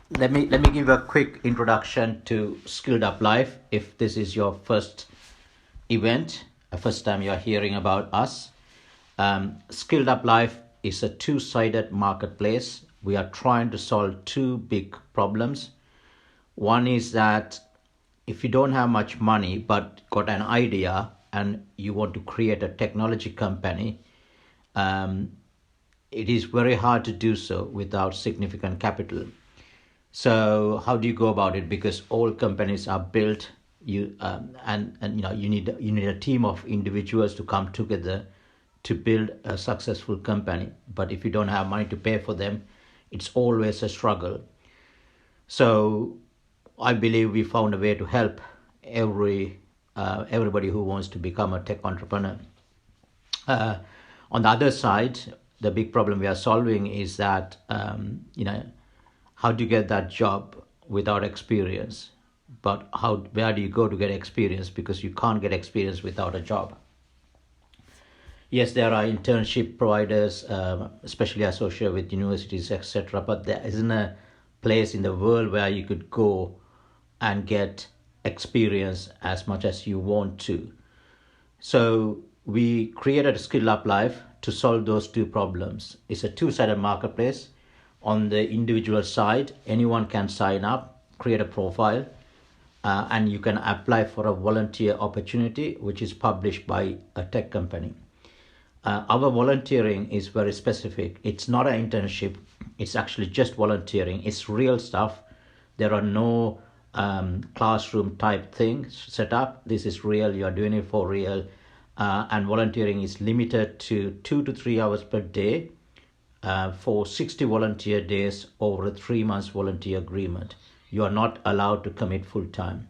Let me give a quick introduction to SkilledUp Life. If this is your first event, first time you are hearing about us, SkilledUp Life is a two-sided marketplace. We are trying to solve two big problems. One is that if you don't have much money but got an idea and you want to create a technology company, um, it is very hard to do so without significant capital. So how do you go about it? Because all companies are built, and you need a team of individuals to come together to build a successful company. But if you don't have money to pay for them, it's always a struggle. So I believe we found a way to help everybody who wants to become a tech entrepreneur. Uh, on the other side, the big problem we are solving is that how do you get that job without experience? But where do you go to get experience? Because you can't get experience without a job. Yes, there are internship providers, especially associated with universities, etc. But there isn't a place in the world where you could go and get experience as much as you want to. So we created SkilledUp Life to solve those two problems. It's a two-sided marketplace. On the individual side, anyone can sign up, create a profile, and you can apply for a volunteer opportunity, which is published by a tech company. Our volunteering is very specific. It's not an internship. It's actually just volunteering. It's real stuff. There are no classroom type things set up. This is real. You are doing it for real. And volunteering is limited to 2 to 3 hours per day for 60 volunteer days over a 3 months volunteer agreement. You are not allowed to commit full time.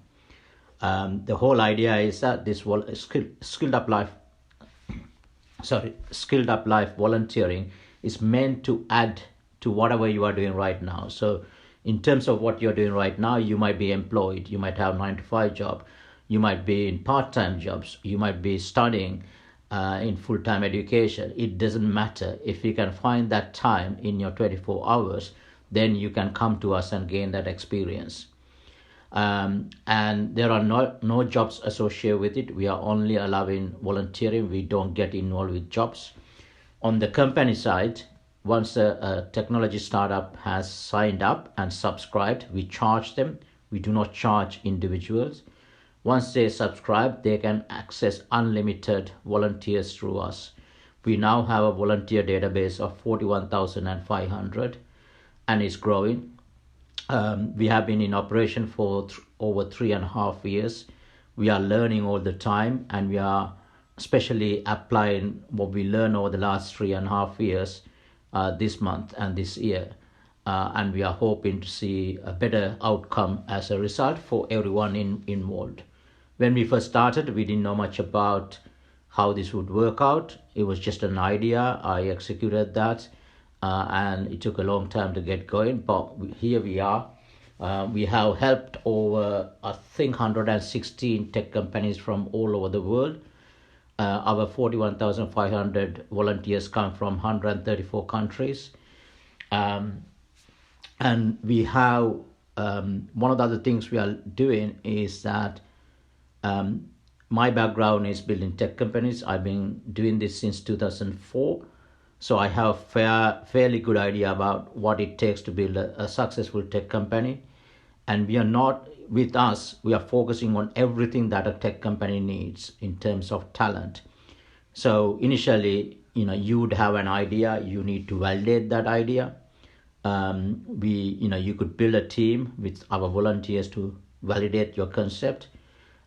The whole idea is that this SkilledUp Life volunteering is meant to add to whatever you are doing right now. So in terms of what you're doing right now, you might be employed, you might have a 9 to 5 job, you might be in part-time jobs, you might be studying in full-time education. It doesn't matter. If you can find that time in your 24 hours, then you can come to us and gain that experience. And there are no jobs associated with it. We are only allowing volunteering. We don't get involved with jobs. On the company side, once a technology startup has signed up and subscribed, we charge them. We do not charge individuals. Once they subscribe, they can access unlimited volunteers through us. We now have a volunteer database of 41,500 and it's growing. We have been in operation for over 3.5 years. We are learning all the time, and we are especially applying what we learned over the last 3.5 years this month and this year. And we are hoping to see a better outcome as a result for everyone involved. When we first started, we didn't know much about how this would work out. It was just an idea. I executed that. And it took a long time to get going, but here we are. We have helped over, I think, 116 tech companies from all over the world. Our 41,500 volunteers come from 134 countries. And we have, one of the other things we are doing is that my background is building tech companies. I've been doing this since 2004. So I have fairly good idea about what it takes to build a successful tech company. And we are not, with us, we are focusing on everything that a tech company needs in terms of talent. So initially, you would have an idea, you need to validate that idea. You could build a team with our volunteers to validate your concept.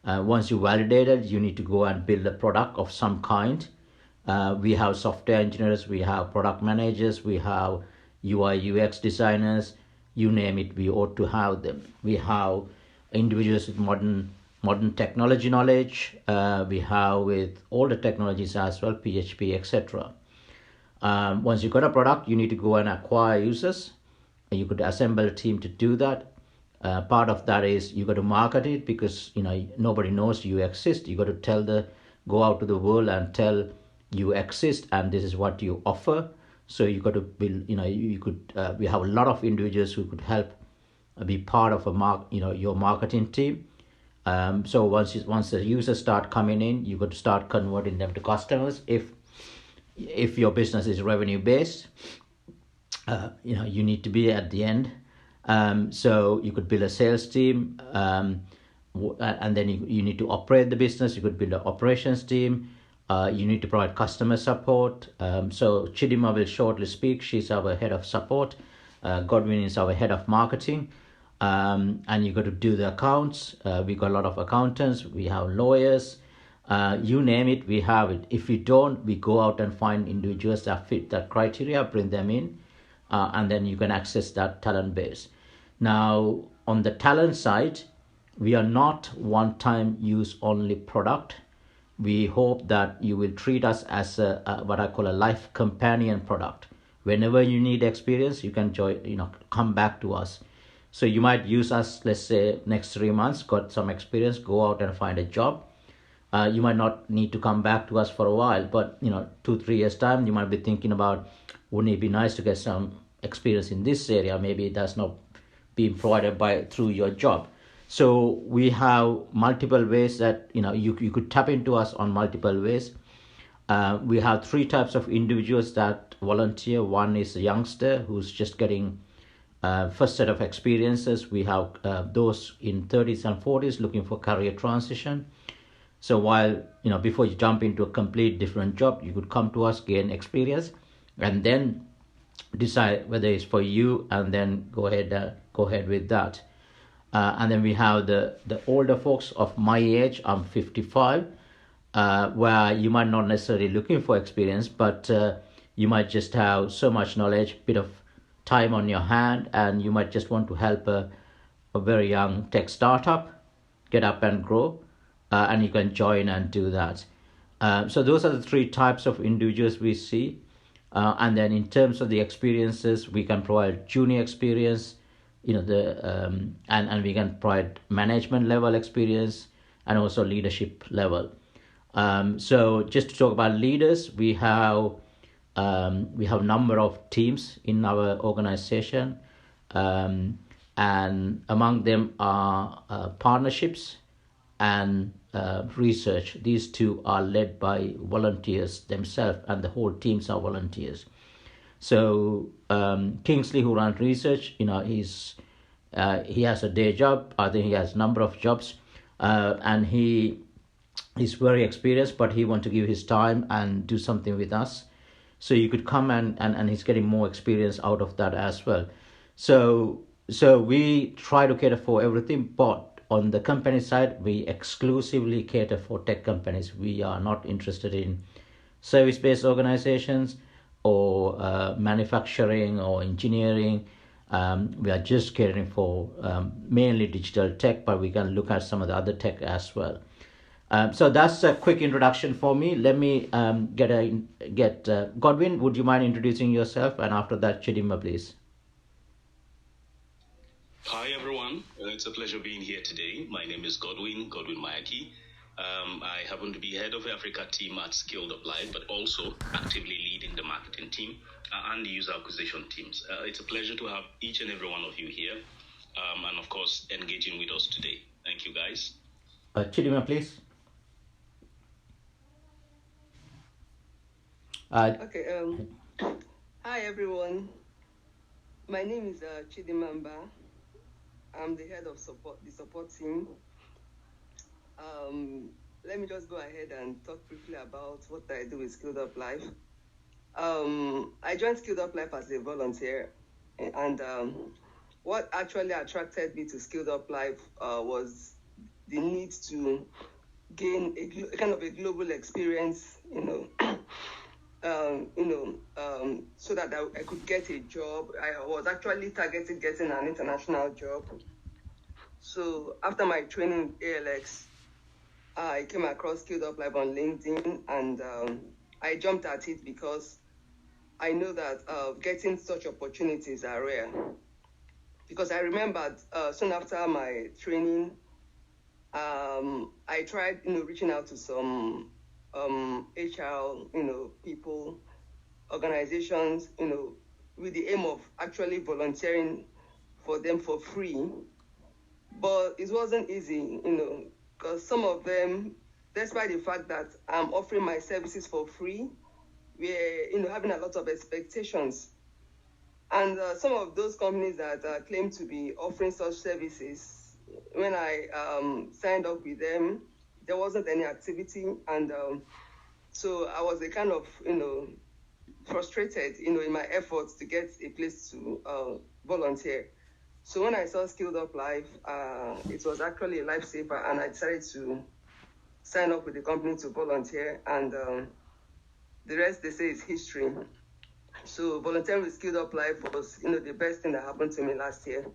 Once you validate it, you need to go and build a product of some kind. We have software engineers, we have product managers, we have UI UX designers, you name it, we ought to have them. We have individuals with modern technology knowledge. We have with all the technologies as well, PHP, etc. Once you got a product, you need to go and acquire users. You could assemble a team to do that. Part of that is you got to market it, because nobody knows you exist. You got to go out to the world and tell you exist and this is what you offer. So you got to build, we have a lot of individuals who could help be part of your marketing team. So once the users start coming in, you got to start converting them to customers. If your business is revenue based, you need to be at the end. So you could build a sales team, and then you need to operate the business. You could build an operations team. You need to provide customer support. So Chidima will shortly speak. She's our head of support. Godwin is our head of marketing. And you got to do the accounts. We got a lot of accountants. We have lawyers. You name it, we have it. If we don't, we go out and find individuals that fit that criteria, bring them in, and then you can access that talent base. Now, on the talent side, we are not one-time use only product. We hope that you will treat us as a what I call a life companion product. Whenever you need experience, you can come back to us. So you might use us, let's say, next 3 months, got some experience, go out and find a job. You might not need to come back to us for a while, but 2-3 years time, you might be thinking about, wouldn't it be nice to get some experience in this area? Maybe that's not being provided through your job. So we have multiple ways that you could tap into us on multiple ways. We have 3 types of individuals that volunteer. One is a youngster who's just getting first set of experiences. We have those in 30s and 40s looking for career transition. So while before you jump into a complete different job, you could come to us, gain experience, and then decide whether it's for you, and then go ahead with that. And then we have the older folks of my age. I'm 55, where you might not necessarily looking for experience, but you might just have so much knowledge, bit of time on your hand, and you might just want to help a very young tech startup get up and grow, and you can join and do that. So those are the 3 types of individuals we see. And then in terms of the experiences, we can provide junior experience, and we can provide management level experience and also leadership level. So just to talk about leaders, we have number of teams in our organization, and among them are partnerships and research. These 2 are led by volunteers themselves, and the whole teams are volunteers. So Kingsley, who runs research, he has a day job. I think he has a number of jobs, and he is very experienced, but he wants to give his time and do something with us. So you could come and he's getting more experience out of that as well. So we try to cater for everything, but on the company side, we exclusively cater for tech companies. We are not interested in service-based organizations or manufacturing or engineering. We are just catering for mainly digital tech, but we can look at some of the other tech as well. So that's a quick introduction for me. Let me get Godwin. Would you mind introducing yourself? And after that, Chidima, please. Hi everyone, it's a pleasure being here today. My name is Godwin Mayaki. I happen to be head of Africa team at SkilledUp Live, but also actively leading the marketing team and the user acquisition teams. It's a pleasure to have each and every one of you here, and of course engaging with us today. Thank you guys. Chidima, please. Okay. Hi everyone. My name is Chidimamba. I'm the head of the support team. Let me just go ahead and talk briefly about what I do with SkilledUp Live. I joined SkilledUp Live as a volunteer, and what actually attracted me to SkilledUp Live was the need to gain a kind of a global experience, so that I could get a job. I was actually targeting getting an international job. So after my training in ALX, I came across SkilledUp Live on LinkedIn, and I jumped at it because I know that getting such opportunities are rare. Because I remembered soon after my training, I tried, reaching out to some HR, people, organizations, with the aim of actually volunteering for them for free, but it wasn't easy, because some of them, despite the fact that I'm offering my services for free, we're having a lot of expectations. And some of those companies that claim to be offering such services, when I signed up with them, there wasn't any activity, and so I was a kind of frustrated in my efforts to get a place to volunteer. So when I saw SkilledUp Live, it was actually a lifesaver, and I decided to sign up with the company to volunteer, and the rest, they say, is history. So volunteering with SkilledUp Live was the best thing that happened to me last year,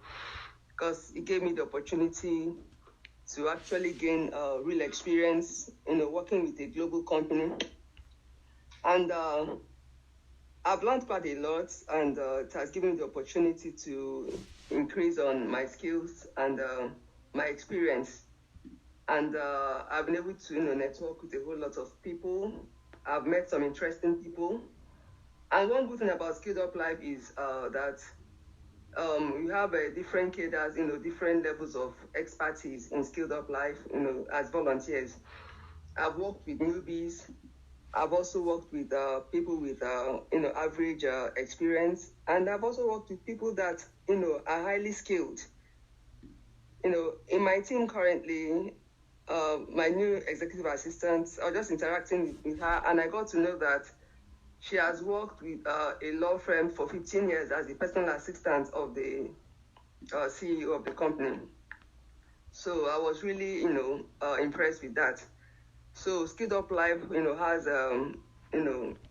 because it gave me the opportunity to actually gain real experience, working with a global company. And I've learned quite a lot, and it has given me the opportunity to increase on my skills and my experience. And I've been able to network with a whole lot of people. I've met some interesting people. And one good thing about SkilledUp Live is that you have different cadres, different levels of expertise in SkilledUp Live, as volunteers. I've worked with newbies. I've also worked with people with, average experience. And I've also worked with people that, are highly skilled. In my team currently, my new executive assistant, I was just interacting with her, and I got to know that she has worked with a law firm for 15 years as the personal assistant of the CEO of the company. So I was really, impressed with that. So SkilledUp Live, has,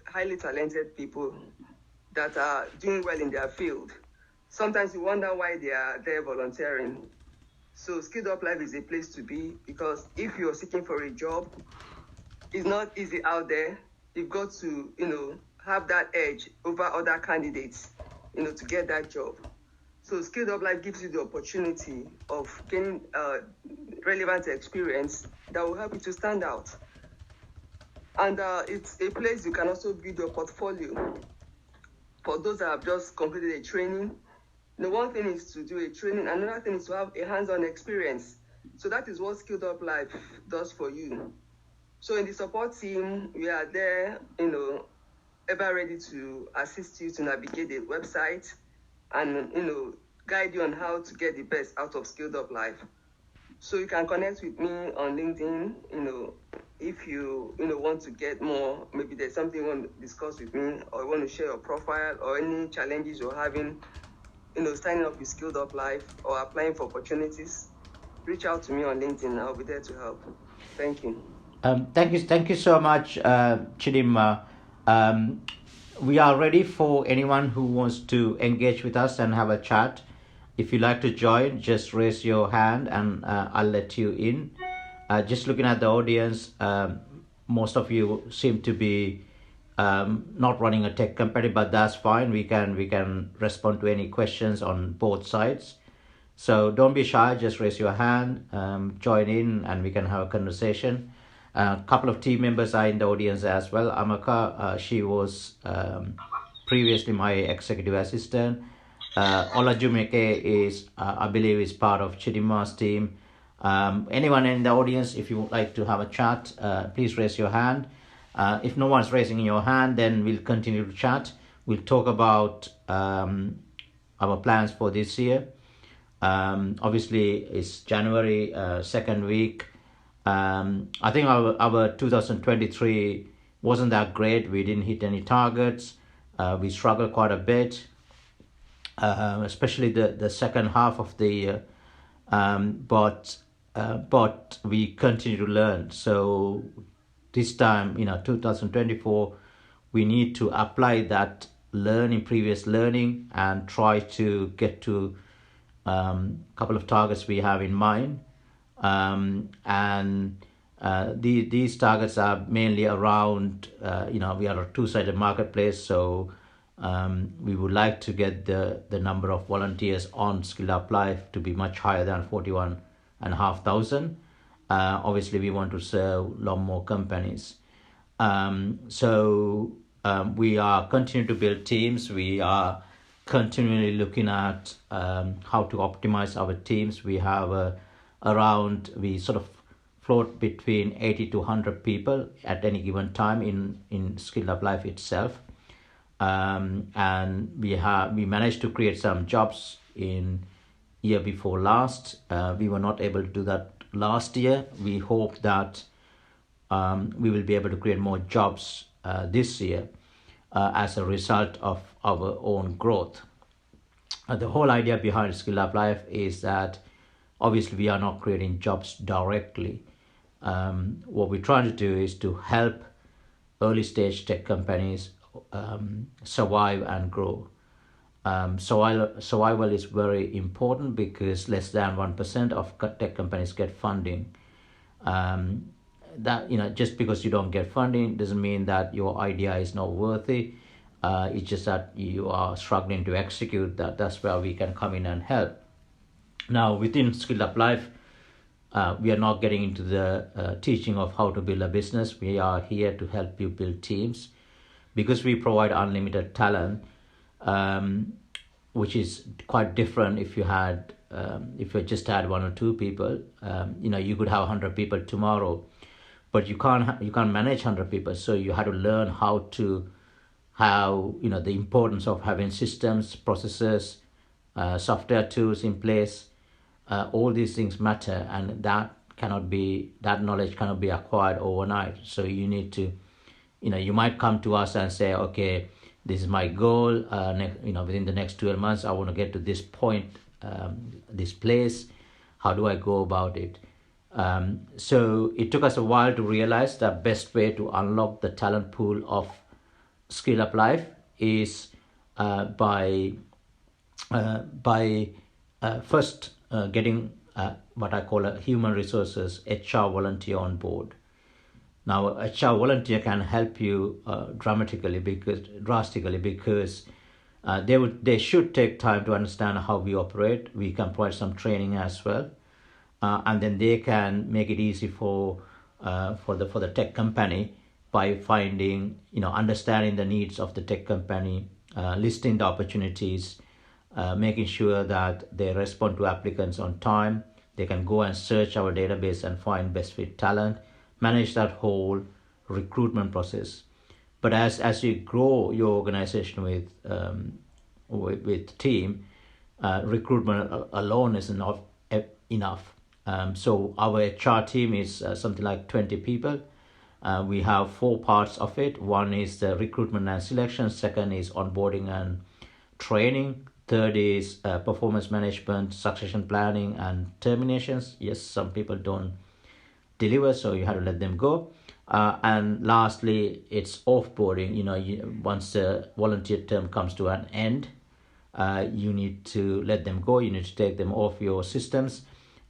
highly talented people that are doing well in their field. Sometimes you wonder why they are there volunteering. So SkilledUp Live is a place to be, because if you're seeking for a job, it's not easy out there. You've got to, have that edge over other candidates, to get that job. So SkilledUp Live gives you the opportunity of gaining relevant experience that will help you to stand out. And it's a place you can also build your portfolio. For those that have just completed a training, one thing is to do a training, another thing is to have a hands-on experience. So that is what SkilledUp Live does for you. So in the support team, we are there, ever ready to assist you to navigate the website and, guide you on how to get the best out of SkilledUp Live. So you can connect with me on LinkedIn, if you, want to get more, maybe there's something you want to discuss with me, or you want to share your profile or any challenges you're having, signing up with SkilledUp Live or applying for opportunities, reach out to me on LinkedIn. I'll be there to help. Thank you. Thank you so much, Chidimma. We are ready for anyone who wants to engage with us and have a chat. If you'd like to join, just raise your hand and I'll let you in. Just looking at the audience, most of you seem to be not running a tech company, but that's fine. We can respond to any questions on both sides. So don't be shy, just raise your hand, join in, and we can have a conversation. A couple of team members are in the audience as well. Amaka, she was previously my executive assistant. Olajumeke is, I believe, is part of Chidimma's team. Anyone in the audience, if you would like to have a chat, please raise your hand. If no one's raising your hand, then we'll continue to chat. We'll talk about our plans for this year. Obviously, it's January, second week. I think our 2023 wasn't that great. We didn't hit any targets. We struggled quite a bit, especially the second half of the year. But we continue to learn. So this time, 2024, we need to apply that previous learning, and try to get to a couple of targets we have in mind. These targets are mainly around, we are a two-sided marketplace, so we would like to get the number of volunteers on SkilledUp Live to be much higher than 41,500. Obviously, we want to serve a lot more companies. So we are continuing to build teams. We are continually looking at how to optimize our teams. We have we sort of float between 80 to 100 people at any given time in SkilledUp Life itself. And we managed to create some jobs in year before last. We were not able to do that last year. We hope that we will be able to create more jobs this year as a result of our own growth. The whole idea behind SkilledUp Life is that obviously we are not creating jobs directly. What we're trying to do is to help early stage tech companies survive and grow. Survival is very important because less than 1% of tech companies get funding. That just because you don't get funding doesn't mean that your idea is not worthy. It's just that you are struggling to execute that. That's where we can come in and help. Now, within SkilledUp Life, we are not getting into the teaching of how to build a business. We are here to help you build teams because we provide unlimited talent, which is quite different if you just had one or two people. You could have 100 people tomorrow, but you can't manage 100 people. So you had to learn how the importance of having systems, processes, software tools in place. All these things matter, and that knowledge cannot be acquired overnight. So you need to, you might come to us and say, okay, this is my goal. Within the next 12 months, I want to get to this point, this place. How do I go about it? So it took us a while to realize the best way to unlock the talent pool of SkilledUp Life is by first getting what I call a human resources HR volunteer on board. Now, a HR volunteer can help you drastically because they should take time to understand how we operate. We can provide some training as well, and then they can make it easy for the tech company by understanding the needs of the tech company, listing the opportunities, making sure that they respond to applicants on time. They can go and search our database and find best fit talent, manage that whole recruitment process. But as you grow your organization with team, recruitment alone is not enough. So our HR team is something like 20 people. We have 4 parts of it. One is the recruitment and selection. Second is onboarding and training. Third is performance management, succession planning, and terminations. Yes, some people don't deliver, so you have to let them go. And lastly, it's offboarding. Once the volunteer term comes to an end, you need to let them go. You need to take them off your systems,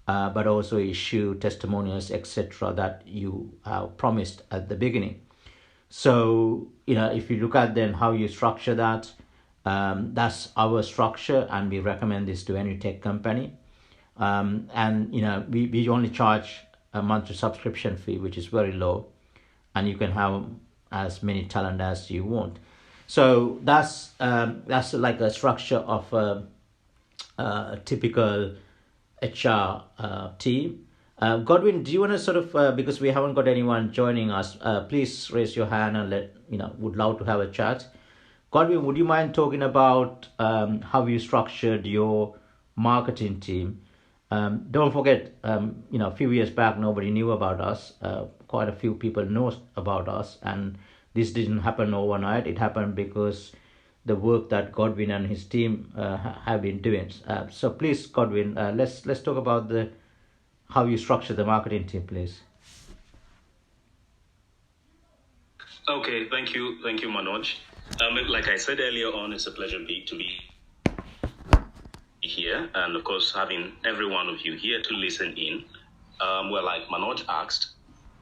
but also issue testimonials, etc., that you have promised at the beginning. So, if you look at then how you structure that, that's our structure, and we recommend this to any tech company. And we only charge a monthly subscription fee, which is very low, and you can have as many talent as you want. So that's like a structure of a typical HR team. Godwin, do you want to sort of because we haven't got anyone joining us, please raise your hand and would love to have a chat. Godwin, would you mind talking about how you structured your marketing team? Don't forget, a few years back, nobody knew about us. Quite a few people know about us, and this didn't happen overnight. It happened because the work that Godwin and his team have been doing. So please, Godwin, let's talk about how you structure the marketing team, please. Okay, thank you, Manoj. Like I said earlier on, it's a pleasure to be here, and of course having every one of you here to listen in. Like Manoj asked,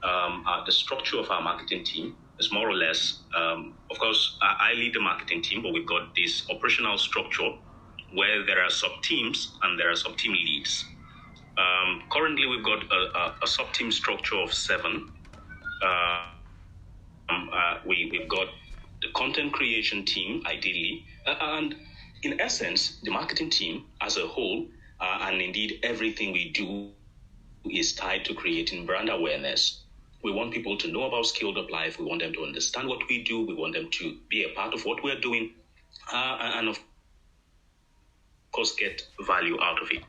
the structure of our marketing team is more or less, of course, I lead the marketing team, but we've got this operational structure where there are sub-teams and there are sub-team leads. Currently, we've got a sub-team structure of 7. We've got the content creation team, ideally, and in essence, the marketing team as a whole, and indeed everything we do, is tied to creating brand awareness. We want people to know about Skilled Up Life. We want them to understand what we do. We want them to be a part of what we're doing, and of course, get value out of it.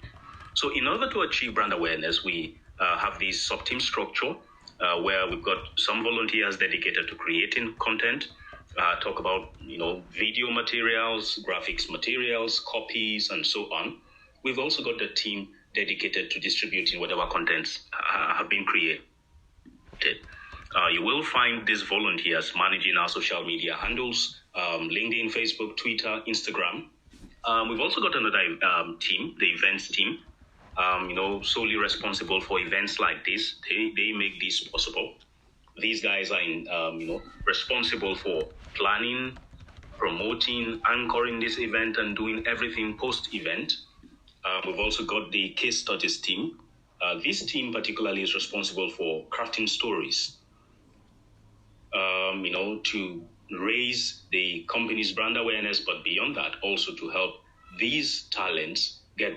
So in order to achieve brand awareness, we have this sub-team structure where we've got some volunteers dedicated to creating content, talk about, video materials, graphics materials, copies, and so on. We've also got the team dedicated to distributing whatever contents have been created. You will find these volunteers managing our social media handles, LinkedIn, Facebook, Twitter, Instagram. We've also got another team, the events team, solely responsible for events like this. They make this possible. These guys are responsible for planning, promoting, anchoring this event, and doing everything post-event. We've also got the case studies team. This team particularly is responsible for crafting stories, to raise the company's brand awareness, but beyond that, also to help these talents get,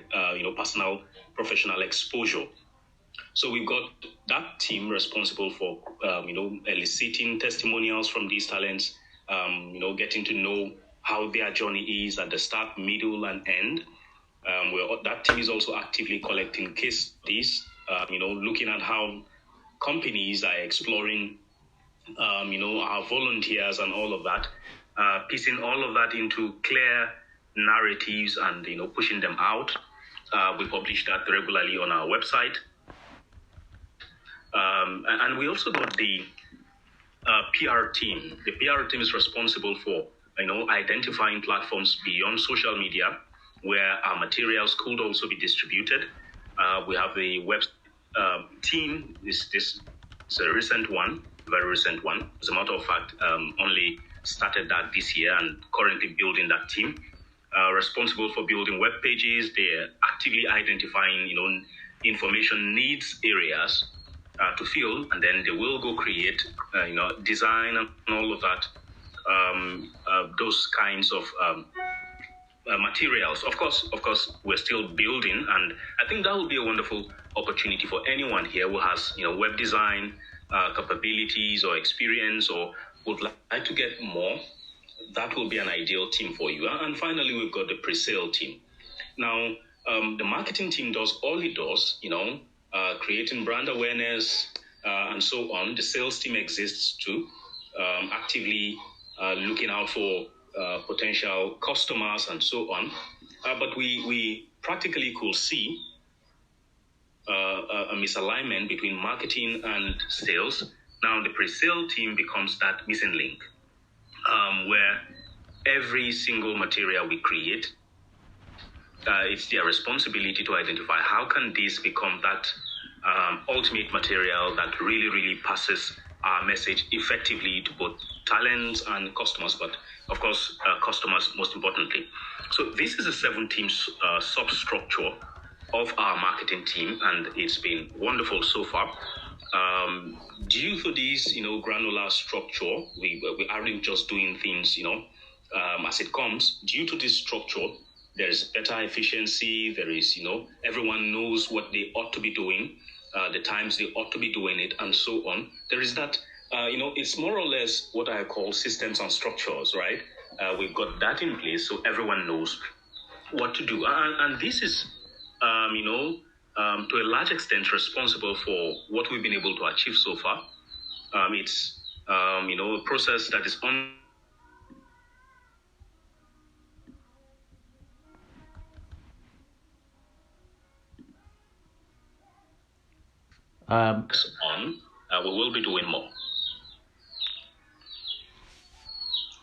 personal, professional exposure. So we've got that team responsible for, eliciting testimonials from these talents, getting to know how their journey is at the start, middle, and end. That team is also actively collecting case studies, looking at how companies are exploring, our volunteers and all of that, piecing all of that into clear narratives and, pushing them out. We publish that regularly on our website. And we also got the PR team. The PR team is responsible for, identifying platforms beyond social media where our materials could also be distributed. We have the web team. This is a recent one, very recent one. As a matter of fact, only started that this year and currently building that team. Responsible for building web pages. They're actively identifying, information needs areas to fill, and then they will go create, design and all of that, those kinds of materials. Of course, we're still building, and I think that will be a wonderful opportunity for anyone here who has, web design capabilities or experience, or would like to get more. That will be an ideal team for you. And finally, we've got the pre-sale team. Now, the marketing team does all it does, creating brand awareness and so on. The sales team exists too, actively looking out for potential customers and so on. But we practically could see a misalignment between marketing and sales. Now, the pre-sale team becomes that missing link, where every single material we create, it's their responsibility to identify how can this become that ultimate material that really, really passes our message effectively to both talents and customers, but of course, customers most importantly. So this is a 7-team substructure of our marketing team, and it's been wonderful so far. Due to this, granular structure, we aren't just doing things, as it comes. Due to this structure, there is better efficiency. There is, everyone knows what they ought to be doing, the times they ought to be doing it, and so on. There is that, it's more or less what I call systems and structures, right? We've got that in place, so everyone knows what to do. And this is, to a large extent responsible for what we've been able to achieve so far. It's, a process that is on. We will be doing more.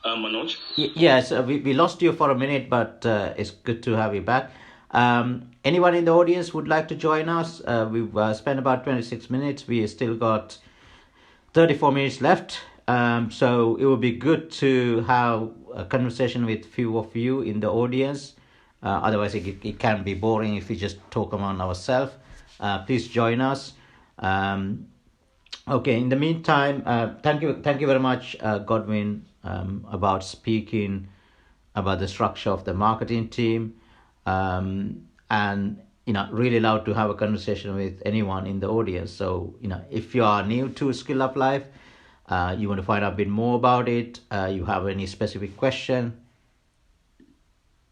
Manoj? Yes, we lost you for a minute, but it's good to have you back. Anyone in the audience would like to join us? We've spent about 26 minutes. We still got 34 minutes left. So it would be good to have a conversation with few of you in the audience. Otherwise, it can be boring if we just talk among ourselves. Please join us. Okay, in the meantime, thank you very much, Godwin, about speaking about the structure of the marketing team, and really love to have a conversation with anyone in the audience. So if you are new to SkilledUp Life, you want to find out a bit more about it, you have any specific question,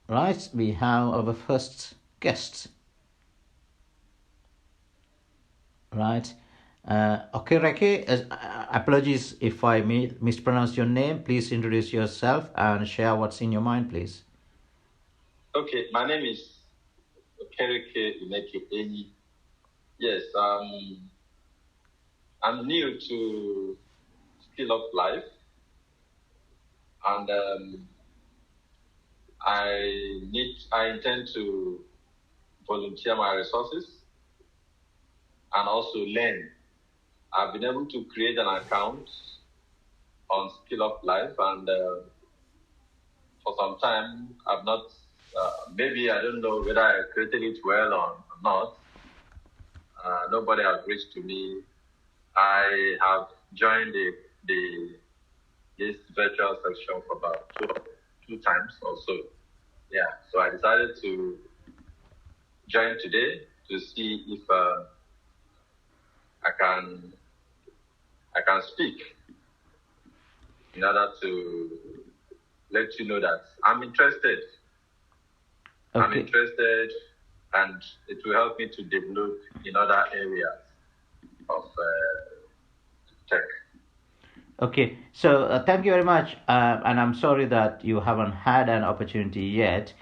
right? We have our first guest, right? Okay, Reke, apologies if I mispronounce your name. Please introduce yourself and share what's in your mind, please. Okay, my name is Okereke Ineke Eni. Yes, I'm new to SkilledUp Life, and I intend to volunteer my resources and also learn. I've been able to create an account on SkilledUp Life, and for some time I've not. Maybe I don't know whether I created it well or not. Nobody has reached to me. I have joined this virtual section for about two times or so. Yeah, so I decided to join today to see if I can speak in order to let you know that I'm interested. Okay. I'm interested, and it will help me to develop in other areas of tech. Okay, so thank you very much, and I'm sorry that you haven't had an opportunity yet,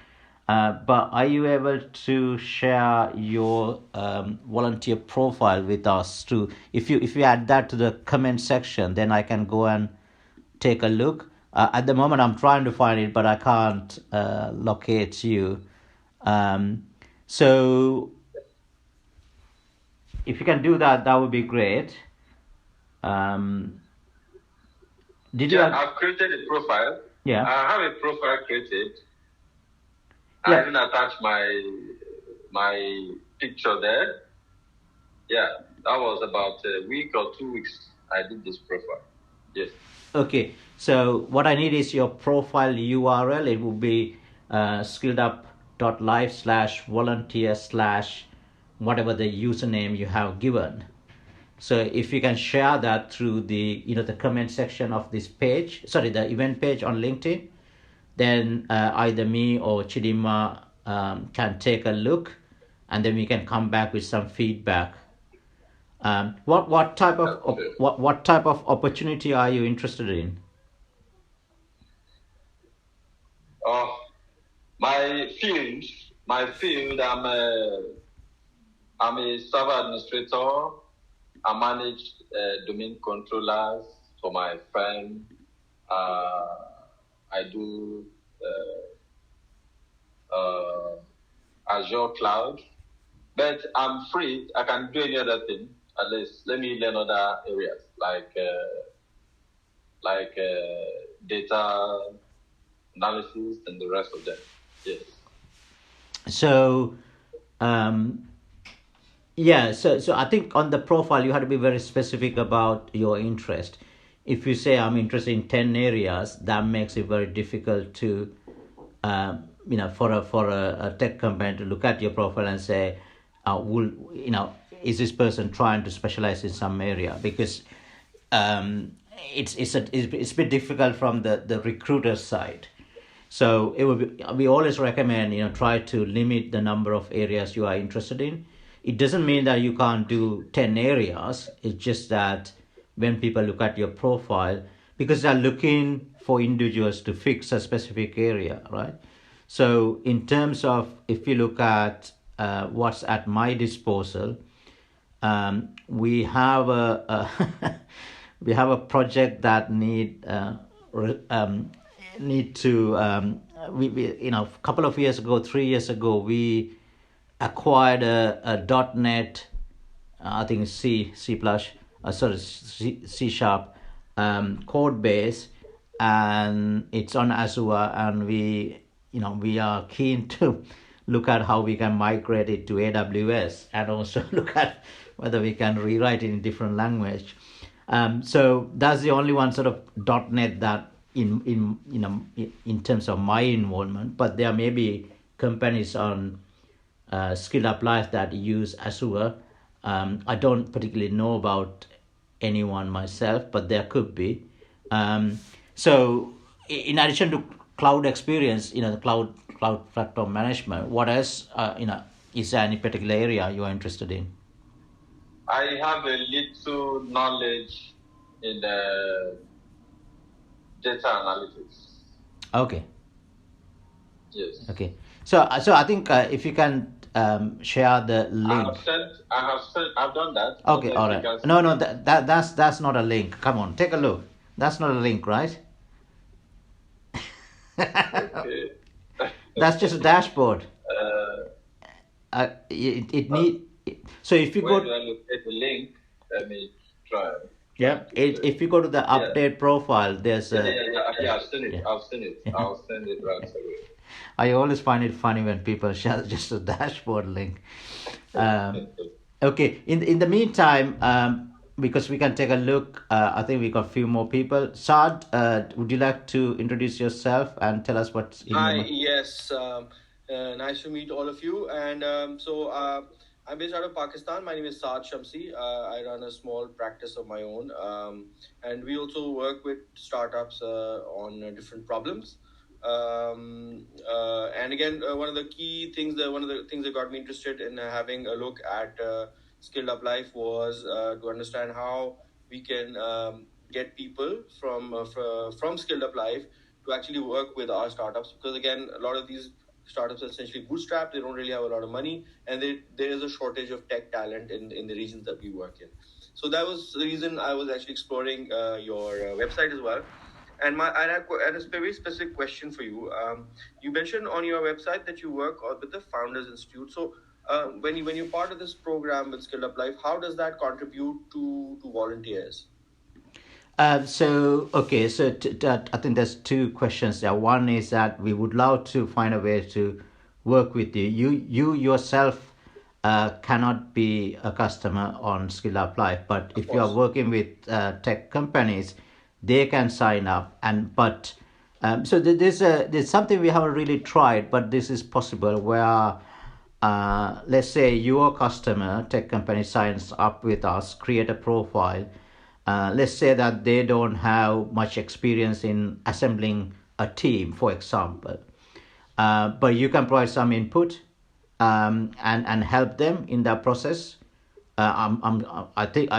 but are you able to share your volunteer profile with us too? If you add that to the comment section, then I can go and take a look. At the moment, I'm trying to find it, but I can't locate you. So if you can do that, that would be great. I've created a profile. Yeah. I have a profile created. Yeah. I didn't attach my picture there. Yeah, that was about a week or 2 weeks I did this profile. Yes. Okay, so what I need is your profile URL. It will be skilledup.live/volunteer/ whatever the username you have given. So if you can share that through the the comment section of this page, the event page on LinkedIn, then either me or Chidima can take a look, and then we can come back with some feedback. What type of opportunity are you interested in? My field. I'm a server administrator. I manage domain controllers for my firm. I do Azure Cloud, but I'm free. I can do any other thing. At least let me learn other areas like data analysis and the rest of them. Yes. So, so I think on the profile you have to be very specific about your interest. If you say I'm interested in 10 areas, that makes it very difficult to, for a tech company to look at your profile and say, is this person trying to specialize in some area? Because it's a bit difficult from the recruiter side. So we always recommend try to limit the number of areas you are interested in. It doesn't mean that you can't do 10 areas. It's just that when people look at your profile, because they're looking for individuals to fix a specific area, right? So in terms of, if you look at what's at my disposal, we have a we have a project that need to a couple of years ago, 3 years ago, we acquired a .NET, I think C++, C# code base, and it's on Azure, and we are keen to look at how we can migrate it to AWS, and also look at whether we can rewrite it in different language. So that's the only one sort of .NET that in terms of my involvement, but there may be companies on SkilledUp Life that use Azure. I don't particularly know about anyone myself, but there could be. So, in addition to cloud experience, the cloud platform management, what else, is there any particular area you are interested in? I have a little knowledge in data analytics. Okay. Yes. Okay. So I think if you can share the link. I've done that. Okay, all right. No, that's not a link. Come on, take a look. That's not a link, right? Okay. That's just a dashboard. It need. So if you Where go. do I locate the link? Let me try. Yeah. If you go to the update profile, there's a. Yeah. I've seen it. Yeah. I'll send it right away. I always find it funny when people share just a dashboard link. Okay. In the meantime, because we can take a look, I think we got a few more people. Saad, would you like to introduce yourself and tell us what's in Hi, your mind? yes. Nice to meet all of you. And I'm based out of Pakistan. My name is Saad Shamsi. I run a small practice of my own. And we also work with startups on different problems. And again, one of the things that got me interested in having a look at SkilledUp Life was to understand how we can get people from SkilledUp Life to actually work with our startups, because again, a lot of these startups are essentially bootstrapped. They don't really have a lot of money, and there is a shortage of tech talent in the regions that we work in. So that was the reason I was actually exploring your website as well. And I had a very specific question for you. You mentioned on your website that you work with the Founders Institute. So when you're part of this program with SkilledUp Life, how does that contribute to volunteers? So I think there's two questions there. One is that we would love to find a way to work with you. You yourself cannot be a customer on SkilledUp Life, but if you are working with tech companies, they can sign up. So there's something we haven't really tried, but this is possible where. Let's say your customer, tech company, signs up with us, create a profile. Let's say that they don't have much experience in assembling a team, for example, but you can provide some input and help them in that process. I think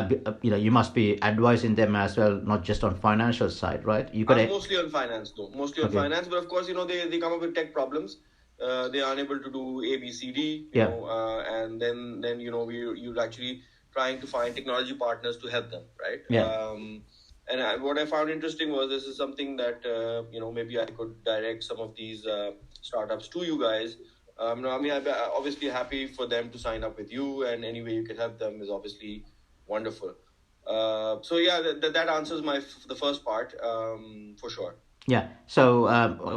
you must be advising them as well, not just on financial side, right? Mostly on finance, though. Mostly on finance, but of course, they come up with tech problems. They are unable to do A, B, C, D, and then you're actually trying to find technology partners to help them, right? Yeah. What I found interesting was this is something that maybe I could direct some of these startups to you guys. I'm obviously happy for them to sign up with you, and any way you can help them is obviously wonderful. So yeah, that answers the first part for sure. Yeah. So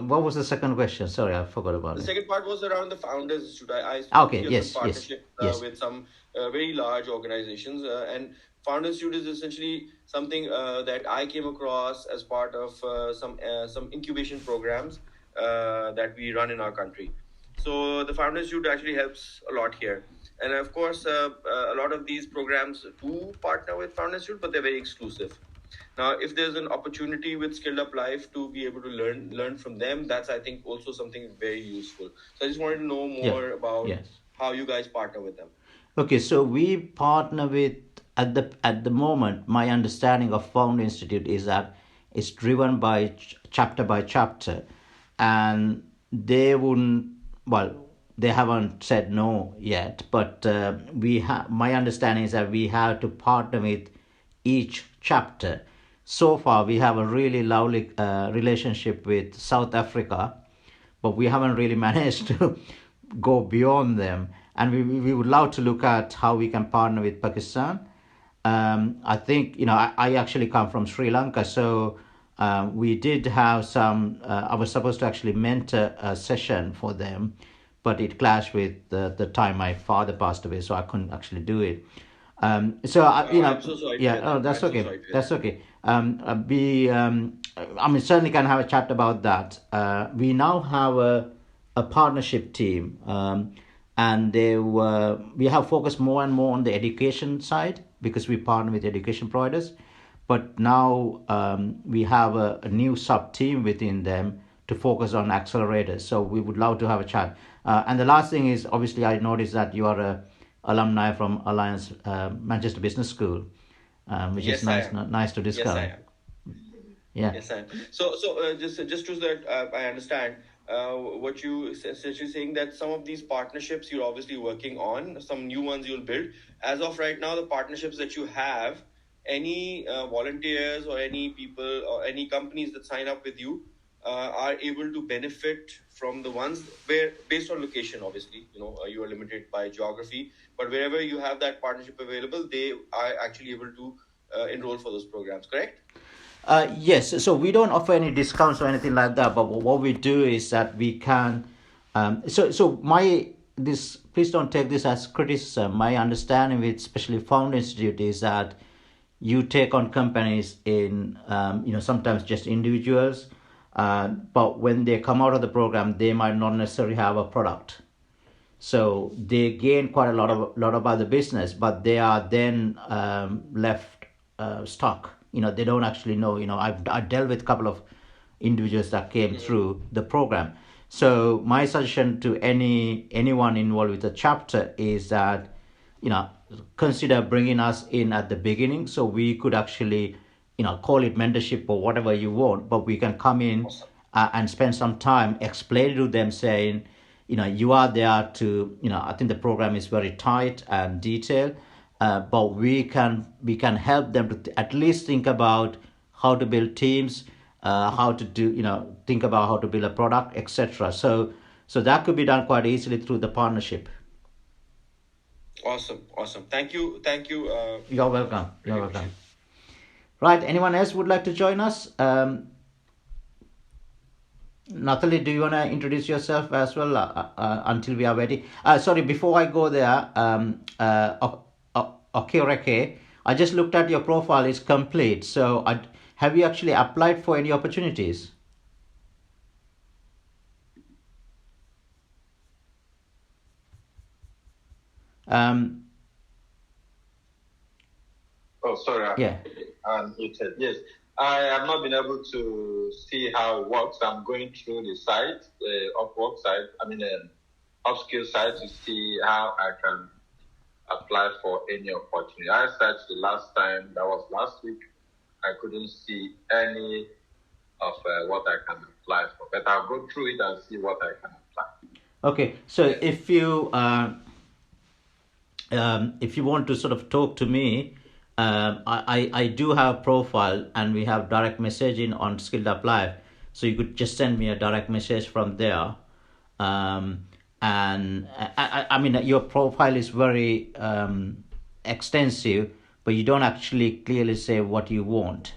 what was the second question? Sorry, I forgot about it. The second part was around the Founders Institute. Yes. With some very large organizations, and Founders Institute is essentially something that I came across as part of some incubation programs that we run in our country. So the Founders Institute actually helps a lot here. And of course, a lot of these programs do partner with Founders Institute, but they're very exclusive. Now, if there's an opportunity with SkilledUp Life to be able to learn from them, that's, I think, also something very useful. So I just wanted to know more about how you guys partner with them. Okay, so we partner with, at the moment, my understanding of Found Institute is that it's driven by chapter, and they haven't said no yet, but my understanding is that we have to partner with each chapter. So far, we have a really lovely relationship with South Africa, but we haven't really managed to go beyond them. And we would love to look at how we can partner with Pakistan. I think, I actually come from Sri Lanka, so we did have I was supposed to actually mentor a session for them, but it clashed with the time my father passed away, so I couldn't actually do it. I'm so sorry to Yeah, hear oh, that. that's I'm so okay. sorry to hear That's that. okay. I mean, certainly can have a chat about that. We now have a partnership team, and we have focused more and more on the education side because we partner with education providers. But now we have a new sub team within them to focus on accelerators. So we would love to have a chat. And the last thing is, obviously, I noticed that you are a alumni from Alliance Manchester Business School, which is Yes, I am. nice to Yes, I discover. am. Yeah. Yes, I am. Just to that I understand what you essentially saying that some of these partnerships you're obviously working on, some new ones you'll build. As of right now, the partnerships that you have, any volunteers or any people or any companies that sign up with you are able to benefit from the ones where, based on location, obviously, you are limited by geography, but wherever you have that partnership available, they are actually able to enroll for those programs. Correct? Yes, so we don't offer any discounts or anything like that. But what we do is that we can. So my this please don't take this as criticism. My understanding with especially Found Institute is that you take on companies in sometimes just individuals, but when they come out of the program, they might not necessarily have a product. So they gain quite a lot about the business, but they are then left stuck. They don't actually know. I dealt with a couple of individuals that came through the program. So my suggestion to anyone involved with the chapter is that consider bringing us in at the beginning, so we could actually call it mentorship or whatever you want, but we can come in and spend some time explain to them, saying you are there to I think the program is very tight and detailed, but we can help them to at least think about how to build teams, how to do think about how to build a product, etc. So that could be done quite easily through the partnership. Awesome, awesome. Thank you. You're welcome. Really You're welcome. appreciate. Right, anyone else would like to join us? Natalie, do you want to introduce yourself as well until we are ready? Sorry, before I go there, okay, I just looked at your profile, it's complete. So have you actually applied for any opportunities? Um, Oh, sorry. yeah. It said, yes. I have not been able to see how it works. I'm going through the site, the Upwork site, Upskill site to see how I can apply for any opportunity. I searched the last time, that was last week. I couldn't see any of what I can apply for, but I'll go through it and see what I can apply. Okay, so if you want to sort of talk to me, I do have a profile and we have direct messaging on SkilledUp Live, so you could just send me a direct message from there. And I mean your profile is very extensive, but you don't actually clearly say what you want.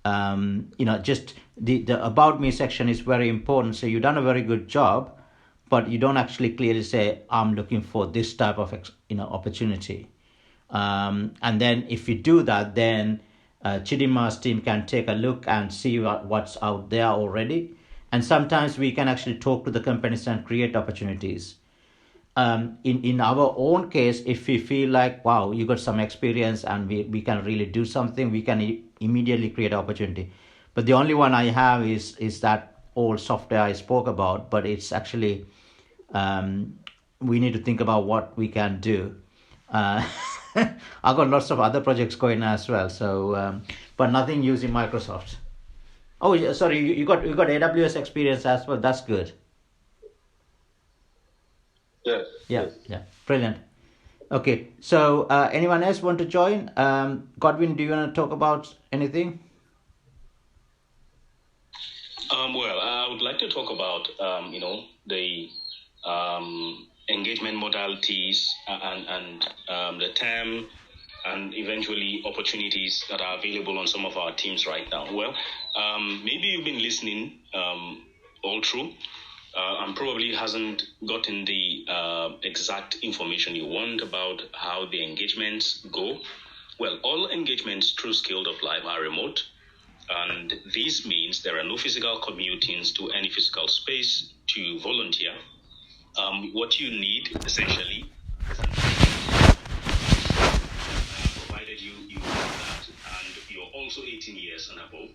Just the about me section is very important. So you've done a very good job, but you don't actually clearly say I'm looking for this type of opportunity. And then if you do that, then Chidima's team can take a look and see what's out there already. And sometimes we can actually talk to the companies and create opportunities. In our own case, if we feel like, wow, you got some experience and we can really do something, we can immediately create opportunity. But the only one I have is that old software I spoke about, but it's actually we need to think about what we can do. I've got lots of other projects going as well, so but nothing using Microsoft. Oh, sorry, you got AWS experience as well. That's good. Yes. Yeah, Yes. yeah, brilliant. Okay, so anyone else want to join? Godwin, do you want to talk about anything? Well, I would like to talk about, the engagement modalities and the term and eventually opportunities that are available on some of our teams right now. Well, maybe you've been listening all through, and probably hasn't gotten the exact information you want about how the engagements go. Well, all engagements through SkilledUp Live are remote, and this means there are no physical commutings to any physical space to volunteer. What you need essentially is provided you have that and you're also 18 years and above,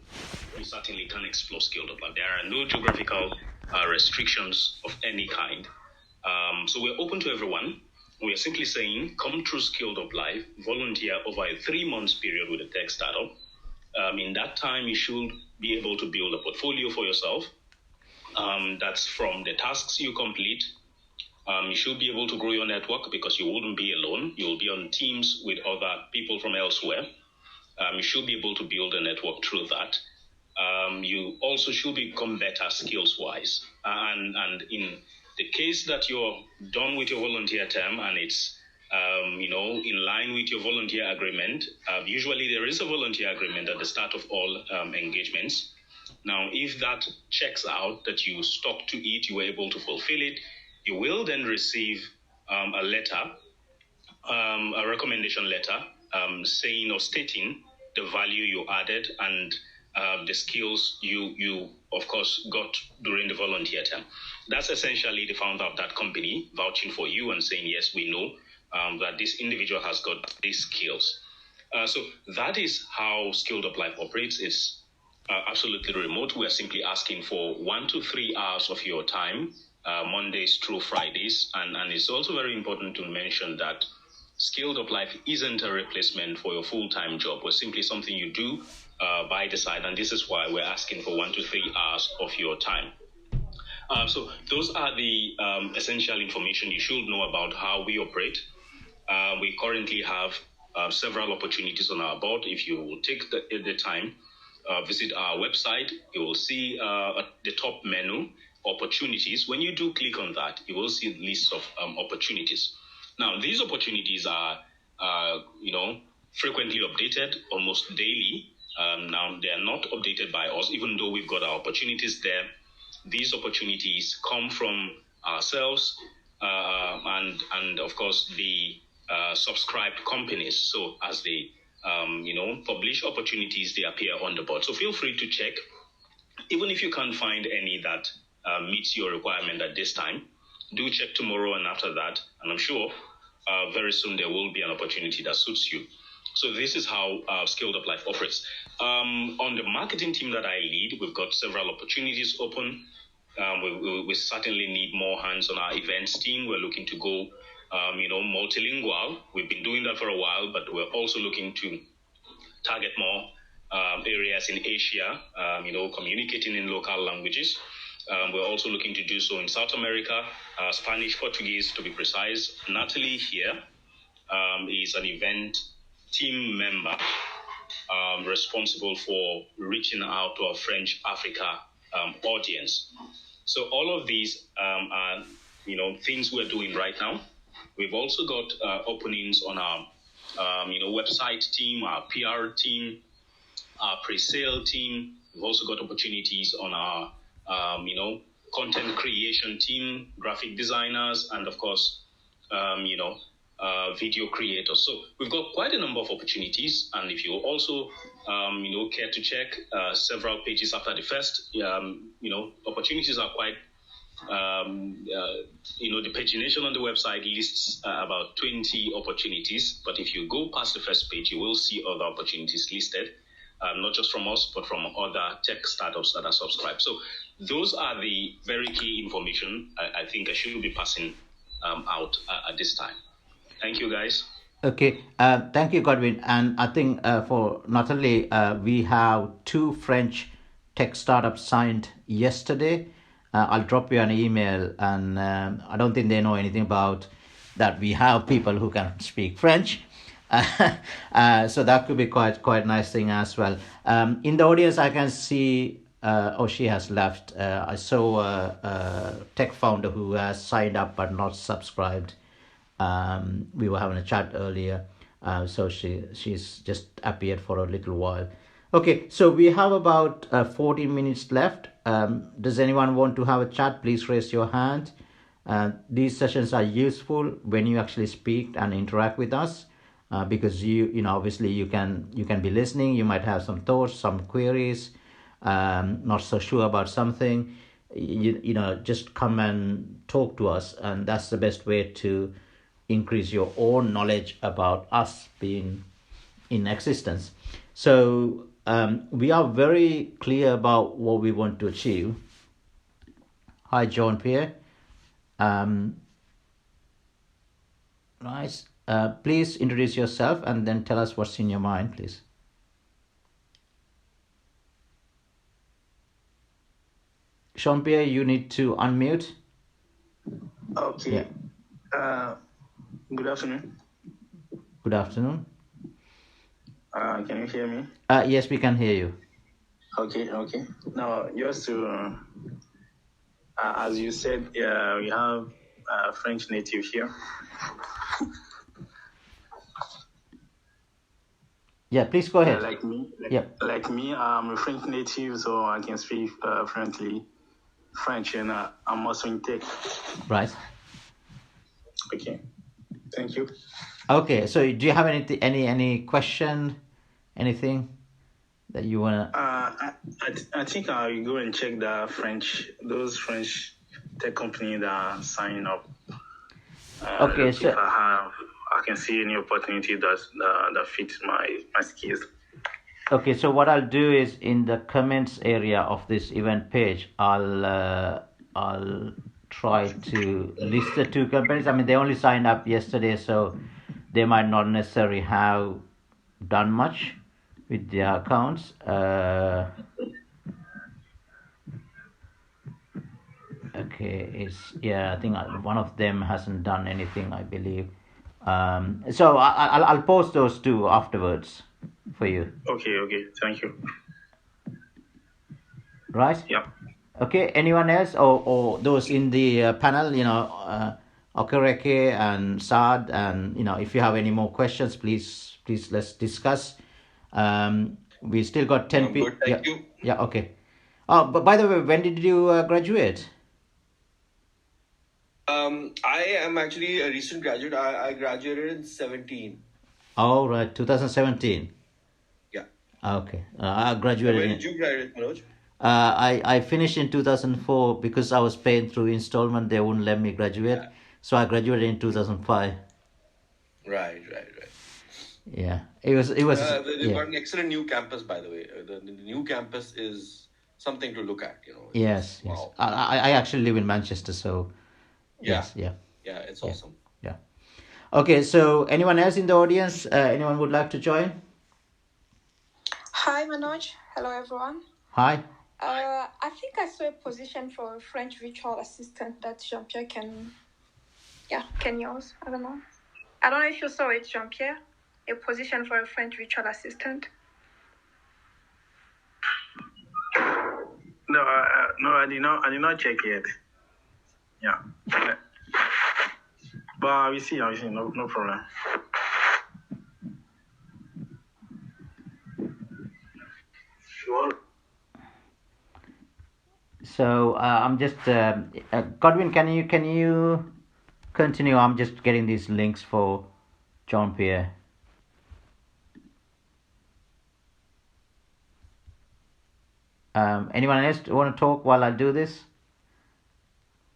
you certainly can explore SkilledUp Live. There are no geographical restrictions of any kind. So we're open to everyone. We are simply saying, come through SkilledUp Live, volunteer over a 3 months period with a tech startup. In that time, you should be able to build a portfolio for yourself. That's from the tasks you complete. You should be able to grow your network because you wouldn't be alone. You will be on teams with other people from elsewhere. You should be able to build a network through that. You also should become better skills-wise. And in the case that you're done with your volunteer term and it's in line with your volunteer agreement, usually there is a volunteer agreement at the start of all engagements. Now, if that checks out, that you stuck to it, you were able to fulfill it, you will then receive a letter, a recommendation letter saying or stating the value you added and the skills you of course got during the volunteer term. That's essentially the founder of that company vouching for you and saying, yes, we know that this individual has got these skills. So that is how SkilledUp Live operates. It's absolutely remote. We are simply asking for 1 to 3 hours of your time, Mondays through Fridays. And it's also very important to mention that SkilledUp Live isn't a replacement for your full-time job. We're simply something you do by the side. And this is why we're asking for 1 to 3 hours of your time. So those are the essential information you should know about how we operate. We currently have several opportunities on our board. If you will take the time, visit our website, you will see at the top menu, opportunities. When you do click on that, you will see lists of opportunities. Now, these opportunities are, frequently updated, almost daily. Now, they are not updated by us, even though we've got our opportunities there. These opportunities come from ourselves and of course, the subscribed companies. So as they, publish opportunities, they appear on the board. So feel free to check. Even if you can't find any that meets your requirement at this time, do check tomorrow and after that. And I'm sure very soon there will be an opportunity that suits you. So this is how SkilledUp Live operates. On the marketing team that I lead, we've got several opportunities open. We certainly need more hands on our events team. We're looking to go, multilingual. We've been doing that for a while, but we're also looking to target more areas in Asia, communicating in local languages. We're also looking to do so in South America, Spanish, Portuguese to be precise. Natalie here is an event team member responsible for reaching out to our French Africa audience. So all of these are, things we're doing right now. We've also got openings on our, website team, our PR team, our pre-sale team. We've also got opportunities on our, content creation team, graphic designers, and of course, video creators. So we've got quite a number of opportunities. And if you also, care to check several pages after the first, opportunities are quite, the pagination on the website lists about 20 opportunities. But if you go past the first page, you will see other opportunities listed, not just from us, but from other tech startups that are subscribed. So those are the very key information I think I should be passing out at this time. Thank you, guys. Okay, thank you, Godwin. And I think for Natalie, we have 2 French tech startups signed yesterday. I'll drop you an email, and I don't think they know anything about that. We have people who can speak French. So that could be quite nice thing as well. In the audience, I can see, she has left. I saw a tech founder who has signed up but not subscribed. We were having a chat earlier, so she's just appeared for a little while. Okay, so we have about 40 minutes left. Does anyone want to have a chat? Please raise your hand. These sessions are useful when you actually speak and interact with us, because you know obviously you can be listening. You might have some thoughts, some queries, not so sure about something. You know, just come and talk to us, and that's the best way to increase your own knowledge about us being in existence. So we are very clear about what we want to achieve. Hi, John Pierre. Nice. Please introduce yourself and then tell us what's in your mind, please. Sean Pierre, you need to unmute. Okay. Yeah. Good afternoon. Good afternoon. Can you hear me? Yes, we can hear you. Okay. Now, just to, as you said, we have a French native here. Yeah, please go ahead. Like me, yeah. Like me, I'm a French native, so I can speak fluently French, and I'm also in tech. Right. Okay. Thank you. Okay, so do you have any question, anything that you wanna? I think I'll go and check those French tech companies that are signing up. Okay, so if I can see any opportunity that fits my skills. Okay, so what I'll do is in the comments area of this event page, I'll try to list the two companies. I mean, they only signed up yesterday, so they might not necessarily have done much with their accounts. Okay, I think one of them hasn't done anything, I believe. So I'll post those two afterwards for you. Okay, thank you. Right? Yeah. Okay, anyone else or those in the panel, you know, Okereke and Saad, and you know, if you have any more questions, please let's discuss. We still got 10 people. Thank you. Yeah, okay. But by the way, when did you graduate? I am actually a recent graduate. I graduated in 2017. Oh, right, 2017. Yeah. Okay. I graduated. When did you graduate, Manoj? I finished in 2004 because I was paying through installment. They wouldn't let me graduate, so I graduated in 2005. Right. Yeah, it was. They've got an excellent new campus, by the way. The new campus is something to look at. You know. Yes. Wow. I actually live in Manchester, so. Yeah. Yes. Yeah, it's awesome. Yeah. Okay, so anyone else in the audience? Anyone would like to join? Hi, Manoj. Hello, everyone. Hi. I think I saw a position for a French virtual assistant that Jean-Pierre can use. I don't know if you saw it, Jean-Pierre. A position for a French virtual assistant. No, I did not check yet. Yeah. But we see, no problem. Sure. So I'm just Godwin. Can you continue? I'm just getting these links for John Pierre. Anyone else want to talk while I do this?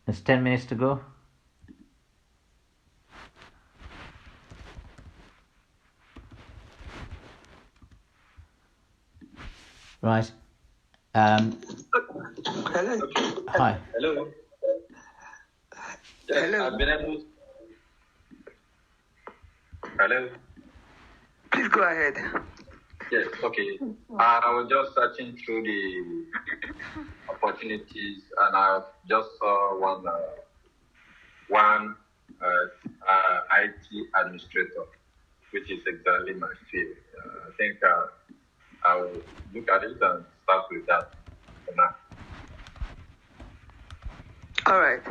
There's 10 minutes to go. Right. Hello. Hi. Hello. Yes, Hello. I've been able. Hello. Please go ahead. Yes. Okay. I was just searching through the opportunities, and I just saw one IT administrator, which is exactly my field. I think I will look at it and start with that for now. All right.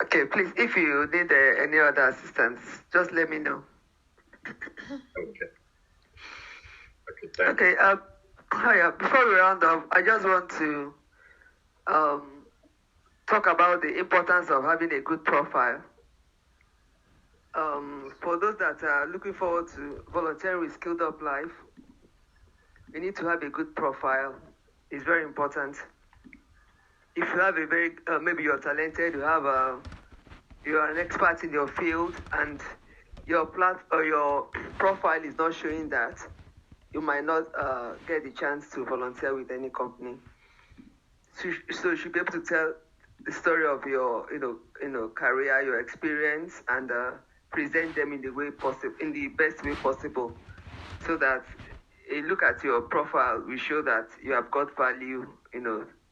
Okay, please, if you need any other assistance, just let me know. Okay. Okay. Thanks. Okay. Before we round up, I just want to talk about the importance of having a good profile. For those that are looking forward to volunteering with SkilledUp Life, you need to have a good profile. It's very important. If you have a very, maybe you're talented, you're an expert in your field, and your your profile is not showing that, you might not get the chance to volunteer with any company. So you should be able to tell the story of your, career, your experience, and present them in the best way possible, so that a look at your profile will show that you have got value,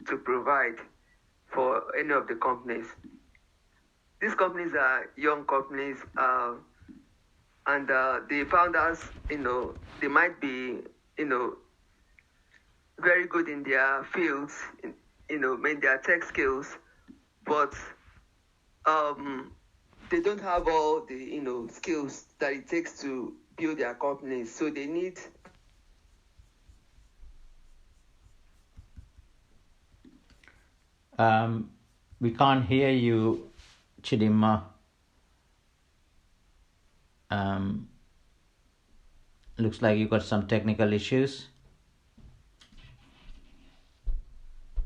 to provide for any of the companies. These companies are young companies, and the founders, they might be, very good in their fields, in their tech skills, but they don't have all the, skills that it takes to build their companies. So they need. We can't hear you, Chidima. Looks like you got some technical issues.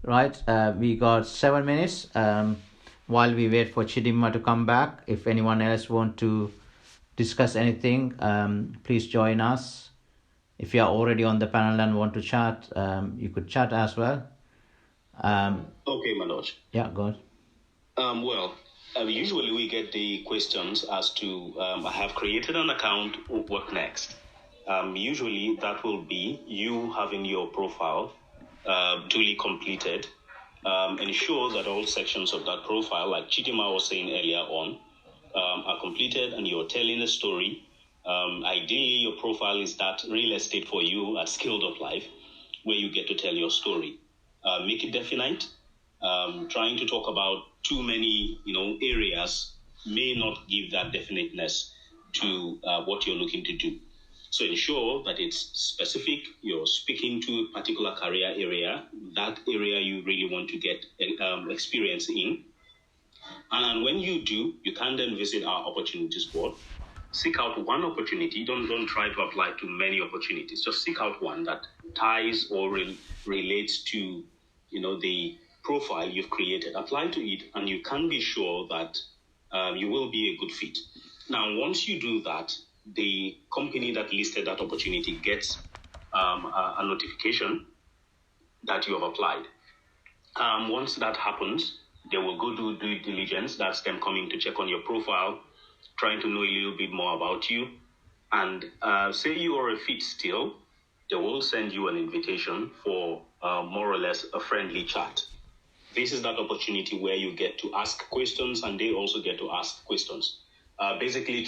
Right, we got 7 minutes while we wait for Chidima to come back. If anyone else want to discuss anything, please join us. If you are already on the panel and want to chat, you could chat as well. Okay, Manoj. Yeah, go ahead. Usually we get the questions as to, I have created an account, what next? Usually that will be you having your profile duly completed. Ensure that all sections of that profile, like Chidima was saying earlier on, are completed, and you're telling a story. Ideally, your profile is that real estate for you at SkilledUp Life, where you get to tell your story. Make it definite. Trying to talk about too many, areas may not give that definiteness to what you're looking to do. So ensure that it's specific. You're speaking to a particular career area, that area you really want to get experience in. And when you do, you can then visit our opportunities board. Seek out one opportunity. Don't try to apply to many opportunities. Just seek out one that ties or relates to, the profile you've created. Apply to it, and you can be sure that you will be a good fit. Now, once you do that, the company that listed that opportunity gets a notification that you have applied. Once that happens, they will go do due diligence. That's them coming to check on your profile, trying to know a little bit more about you. And say you are a fit still, they will send you an invitation for more or less a friendly chat. This is that opportunity where you get to ask questions, and they also get to ask questions. Basically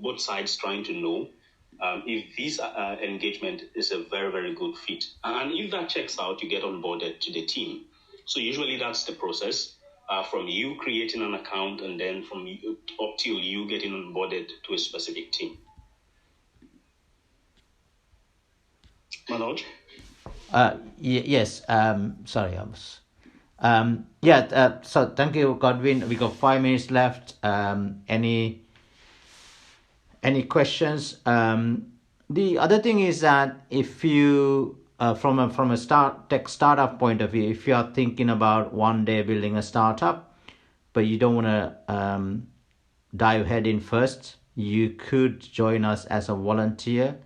both sides trying to know if this engagement is a very, very good fit. And if that checks out, you get onboarded to the team. So usually that's the process, from you creating an account, and then from up till you getting onboarded to a specific team. Manoj? Yes, sorry, I was... so thank you, Godwin. We got 5 minutes left. Any questions? The other thing is that if you, from a tech startup point of view, if you are thinking about one day building a startup, but you don't want to dive head in first, you could join us as a volunteer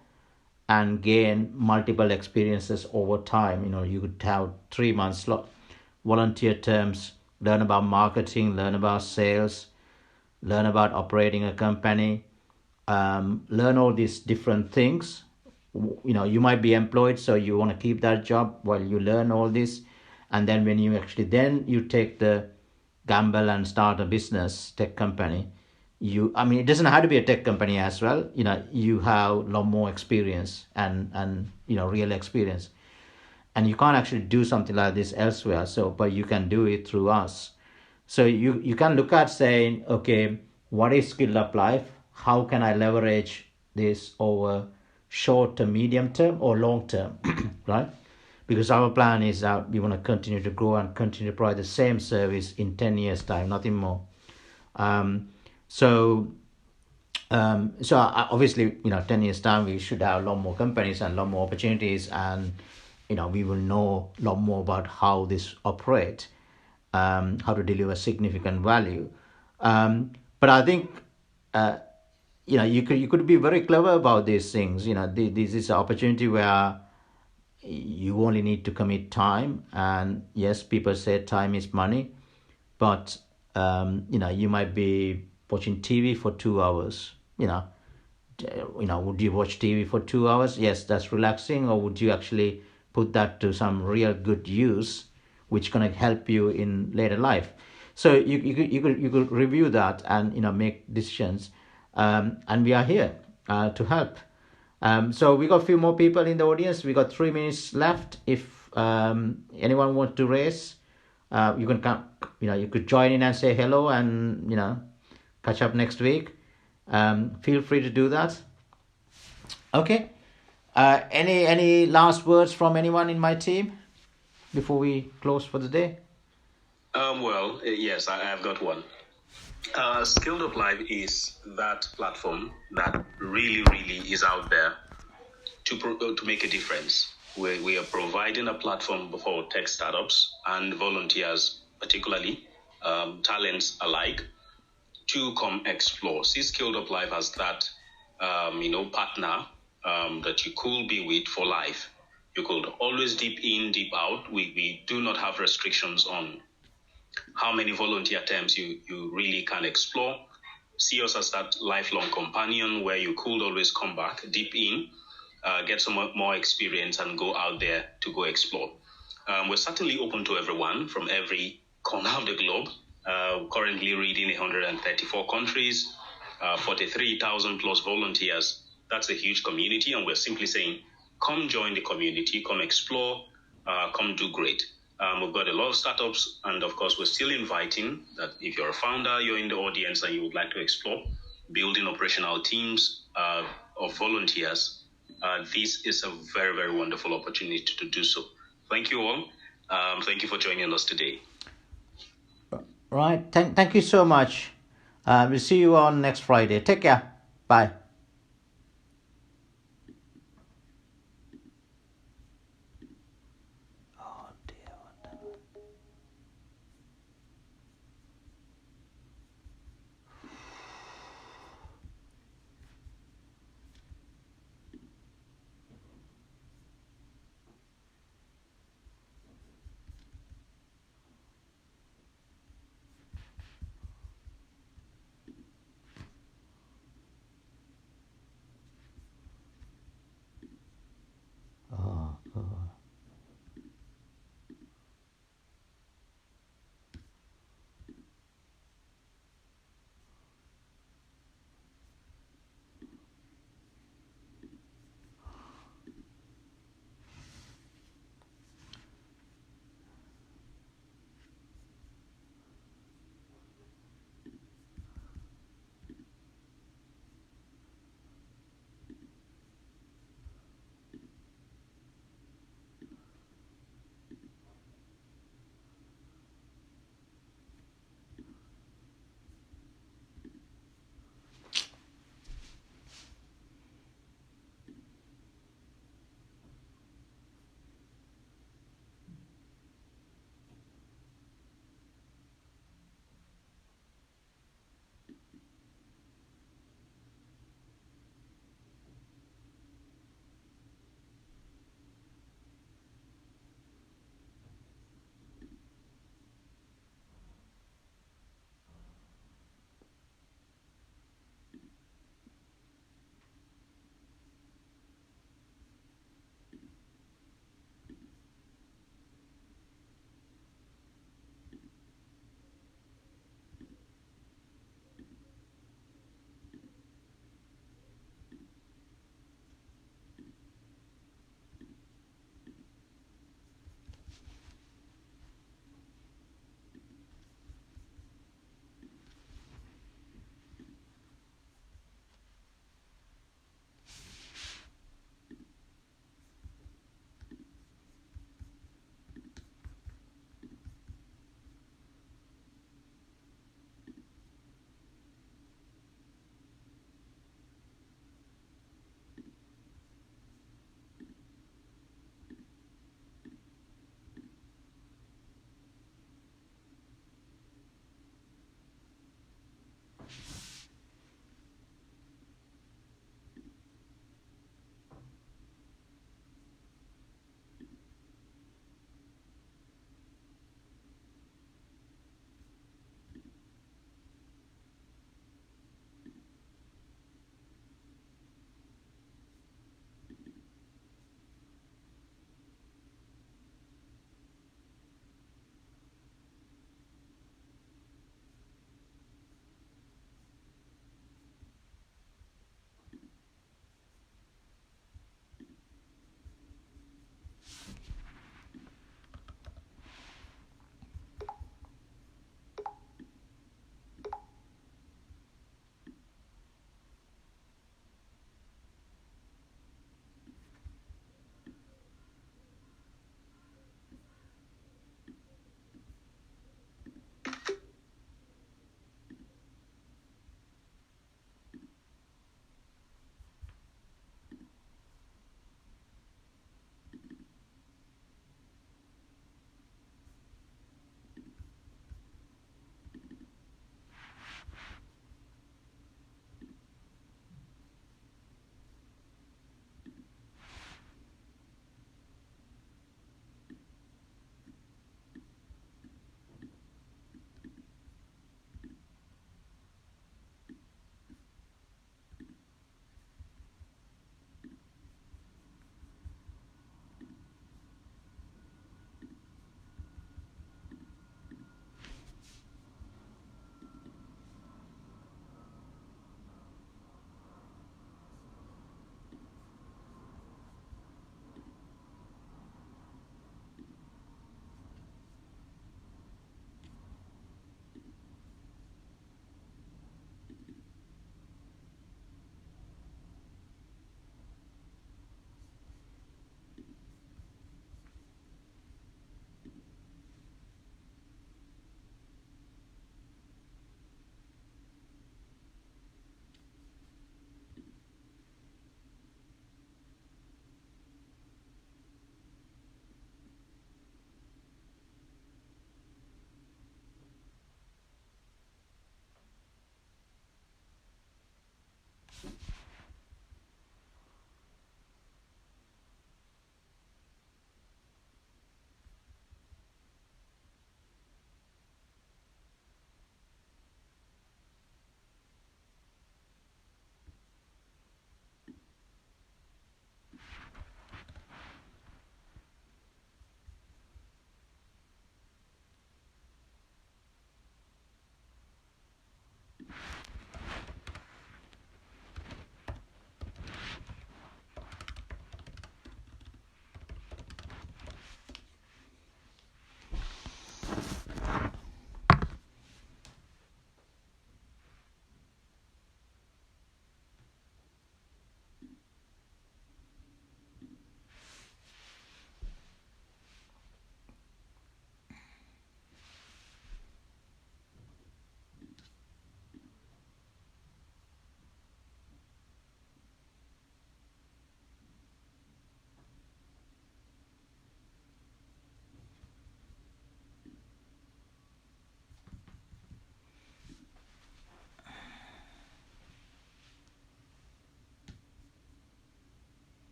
and gain multiple experiences over time. You could have 3 months volunteer terms, learn about marketing, learn about sales, learn about operating a company, learn all these different things. You might be employed, so you want to keep that job while you learn all this. And then when you you take the gamble and start a business, tech company, it doesn't have to be a tech company as well. You have a lot more experience and real experience. And you can't actually do something like this elsewhere. But you can do it through us. So you can look at saying, okay, what is SkilledUp Life? How can I leverage this over short to medium term or long term, right? because our plan is that we want to continue to grow and continue to provide the same service in 10 years time, nothing more. um, so obviously, 10 years time we should have a lot more companies and a lot more opportunities, and we will know a lot more about how this operate, how to deliver significant value. But I think you could be very clever about these things. This is an opportunity where you only need to commit time, and yes, people say time is money, but you might be watching TV for 2 hours. Would you watch TV for 2 hours? Yes, that's relaxing. Or would you actually put that to some real good use, which gonna help you in later life? So you could review that and make decisions. And we are here to help. So we got a few more people in the audience. We got 3 minutes left. If anyone wants to raise, you can come. You could join in and say hello, and catch up next week. Feel free to do that. Okay. Any last words from anyone in my team before we close for the day? Well, yes, I've got one. SkilledUp Live is that platform that really, really is out there to make a difference. We are providing a platform for tech startups and volunteers, particularly talents alike, to come explore. See SkilledUp Live as that, partner that you could be with for life. You could always dip in, dip out. We do not have restrictions on how many volunteer terms you really can explore. See us as that lifelong companion where you could always come back, dip in, get some more experience, and go out there to go explore. We're certainly open to everyone from every corner of the globe. Currently reading 134 countries, 43,000 plus volunteers. That's a huge community, and we're simply saying, come join the community, come explore, come do great. We've got a lot of startups, and of course, we're still inviting that if you're a founder, you're in the audience, and you would like to explore building operational teams of volunteers, this is a very, very wonderful opportunity to do so. Thank you all. Thank you for joining us today. Right. Thank you so much. We'll see you on next Friday. Take care. Bye.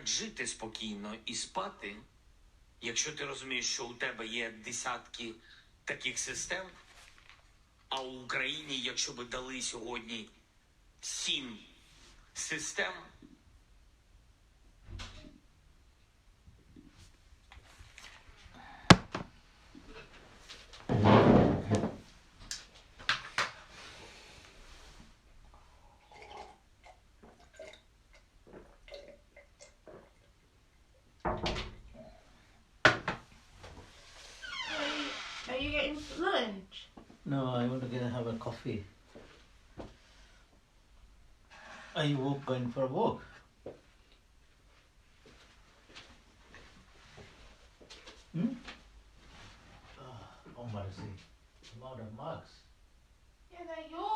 як жити спокійно і спати, якщо ти розумієш, що у тебе є десятки таких систем, а у Україні, якщо би дали сьогодні 7 систем, Are you getting lunch? No, I want to have a coffee. Are you going for a walk? Oh, mercy. A lot of mugs. Yeah, they're yours.